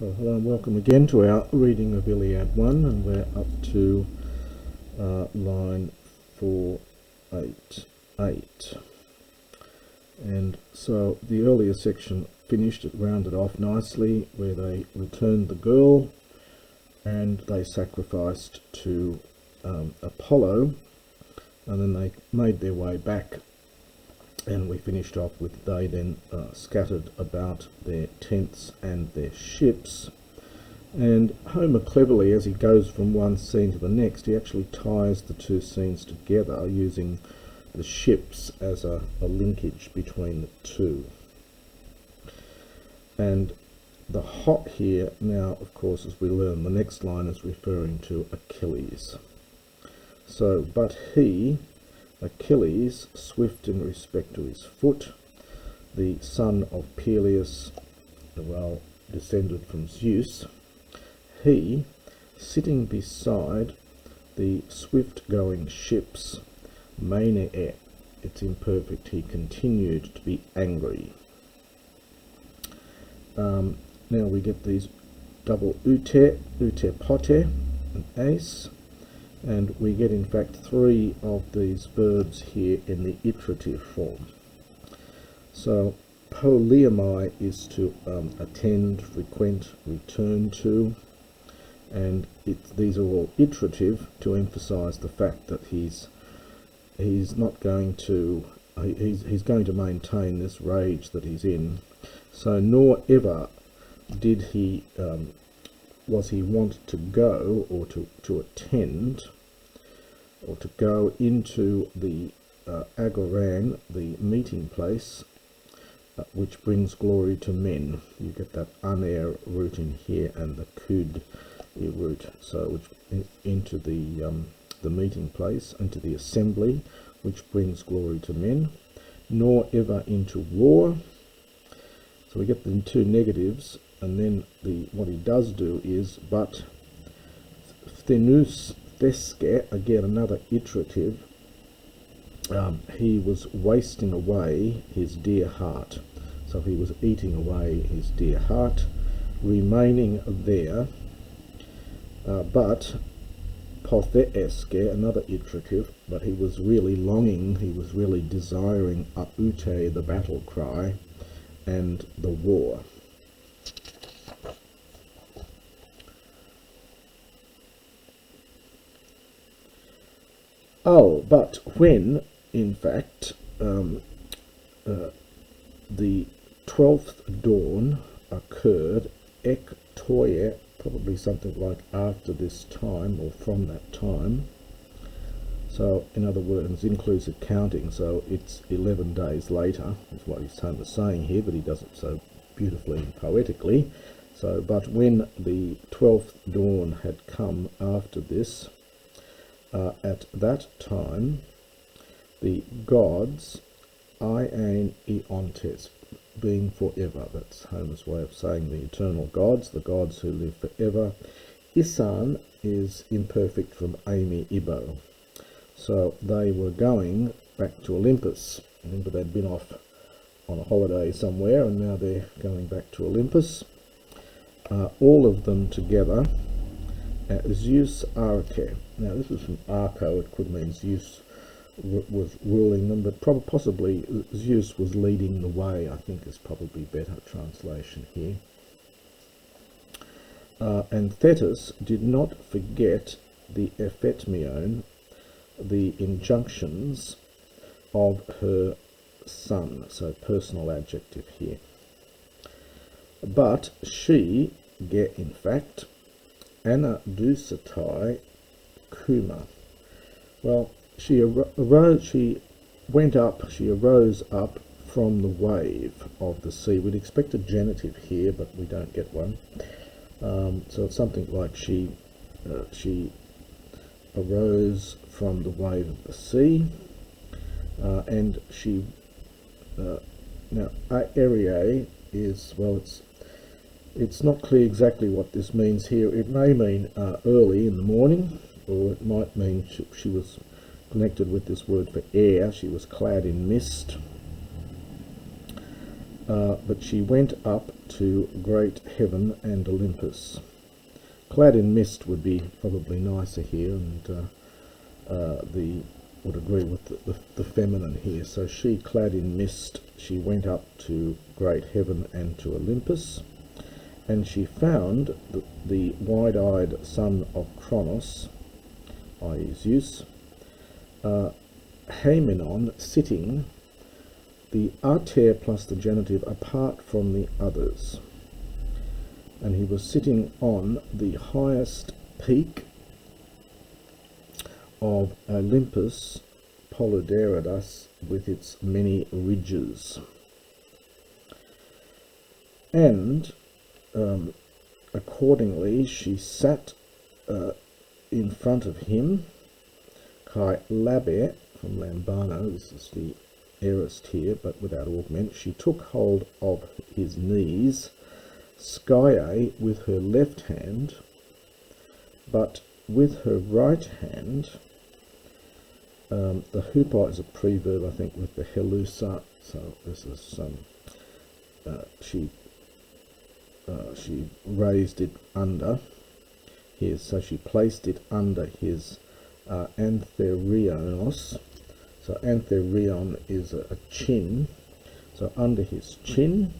So hello and welcome again to our reading of Iliad 1, and we're up to line 488. And so the earlier section finished, it rounded off nicely, where they returned the girl and they sacrificed to Apollo, and then they made their way back, and we finished off with they then scattered about their tents and their ships. And Homer cleverly, as he goes from one scene to the next, he actually ties the two scenes together using the ships as a linkage between the two. And the hot here now, of course, as we learn, the next line is referring to Achilles. So, but he, Achilles, swift in respect to his foot, the son of Peleus, well descended from Zeus, he, sitting beside the swift-going ships, Maine, it's imperfect, he continued to be angry. Now we get these double ute pote, an ace, and we get in fact three of these verbs here in the iterative form. So poleomai is to attend, frequent, return to, and these are all iterative to emphasize the fact that he's not going to he's going to maintain this rage that he's in. So nor ever did he was he want to go or to attend or to go into the agoran, the meeting place, which brings glory to men. You get that aner root in here and the kud root, so which into the meeting place, into the assembly, which brings glory to men, nor ever into war. So we get the two negatives, and then what he does do is, but Thenus Theske, again another iterative, he was wasting away his dear heart. So he was eating away his dear heart, remaining there, but Potheeske, another iterative, but he was really longing, he was really desiring Aute, the battle cry, and the war. Oh, but when, in fact, the 12th dawn occurred, ek toye, probably something like after this time or from that time. So, in other words, inclusive counting, so it's 11 days later, is what he's saying here, but he does it so beautifully and poetically. So, but when the 12th dawn had come after this, at that time, the gods, Ian Eontes, being forever, that's Homer's way of saying the eternal gods, the gods who live forever. Isan is imperfect from Amy Ibo. So they were going back to Olympus. Remember, they'd been off on a holiday somewhere, and now they're going back to Olympus. All of them together. Zeus Arche. Now this is from Archo, it could mean Zeus was ruling them, but possibly Zeus was leading the way, I think is probably better translation here. And Thetis did not forget the ephetmion, the injunctions of her son, so personal adjective here. But she, in fact, Anna Dusatai Kuma. Well, she arose up from the wave of the sea. We'd expect a genitive here, but we don't get one. So it's something like she arose from the wave of the sea, and she now Aerie is, well, it's not clear exactly what this means here. It may mean early in the morning, or it might mean she was connected with this word for air. She was clad in mist. but she went up to great heaven and Olympus. Clad in mist would be probably nicer here, and would agree with the feminine here. So she, clad in mist, she went up to great heaven and to Olympus, and she found the wide-eyed son of Cronos, i.e. Zeus, Hymenon, sitting, the arter plus the genitive apart from the others, and he was sitting on the highest peak of Olympus Polyderidas with its many ridges. And accordingly she sat in front of him, Kai Labe from Lambano, this is the aorist here but without augment, she took hold of his knees, Skye with her left hand, but with her right hand, the hupa is a preverb, I think, with the helusa, so this is she raised it under his, so she placed it under his antherios. So antherion is a chin, so under his chin,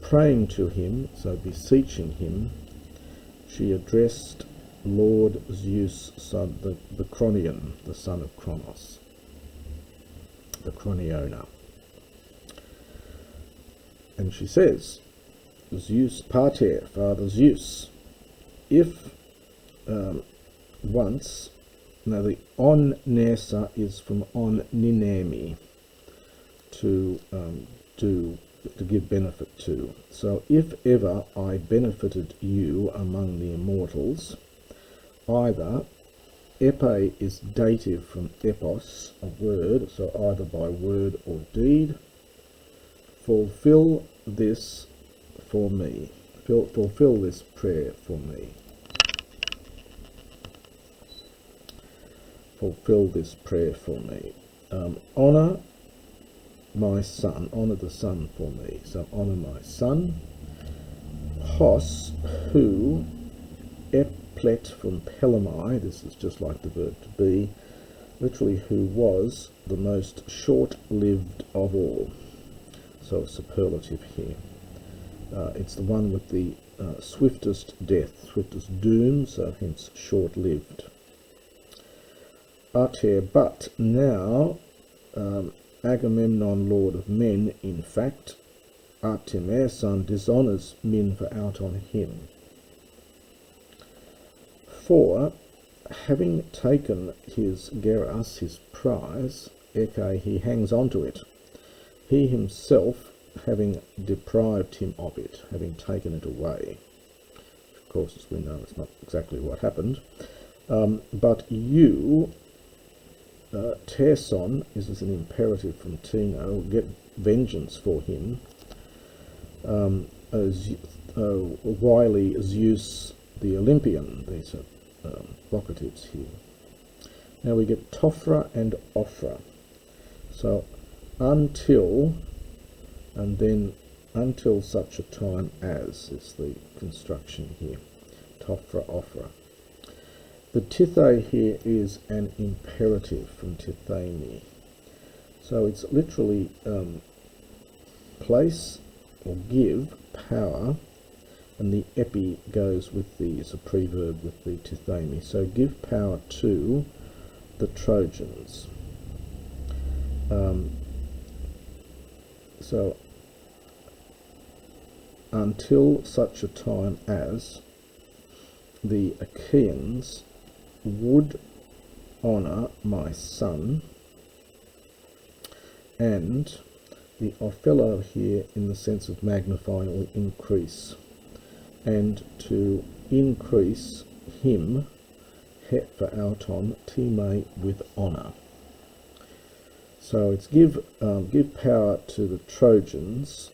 praying to him, so beseeching him, she addressed Lord Zeus, son, the Cronion, the son of Cronos, the Croniona. And she says, Zeus pater, Father Zeus, if once, now the on nesa is from on ninemi, to give benefit to. So if ever I benefited you among the immortals, either epe is dative from epos, a word, so either by word or deed, fulfill this for me. Fulfill this prayer for me. Fulfill this prayer for me. Honour my son, honour the son for me. So honour my son. Hos, who, eplet from pelamai, this is just like the verb to be, literally who was the most short-lived of all. So a superlative here. It's the one with the swiftest death, swiftest doom, so hence short-lived. Ater, but now Agamemnon, lord of men, in fact, Artemeson dishonours men for out on him. For, having taken his geras, his prize, eke he hangs on to it, he himself having deprived him of it, having taken it away. Of course, as we know, it's not exactly what happened. But you, Terson, is as an imperative from Tino, get vengeance for him. Wily Zeus the Olympian, these are vocatives here. Now we get Tophra and Ophra. So until, and then until such a time as is the construction here. Tophra, Ophra. The tithe here is an imperative from tithemi. So it's literally place or give power, and the epi goes with the, is a preverb with the tithemi. So give power to the Trojans. So until such a time as the Achaeans would honour my son, and the Othello here in the sense of magnifying or increase, and to increase him, het for auton, time with honour. So it's give power to the Trojans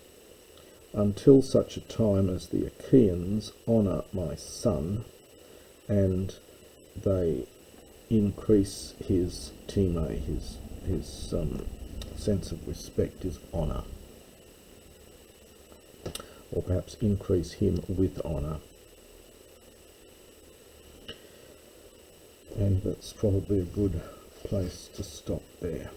until such a time as the Achaeans honour my son, and they increase his time, his sense of respect, his honour. or perhaps increase him with honour. And that's probably a good place to stop there.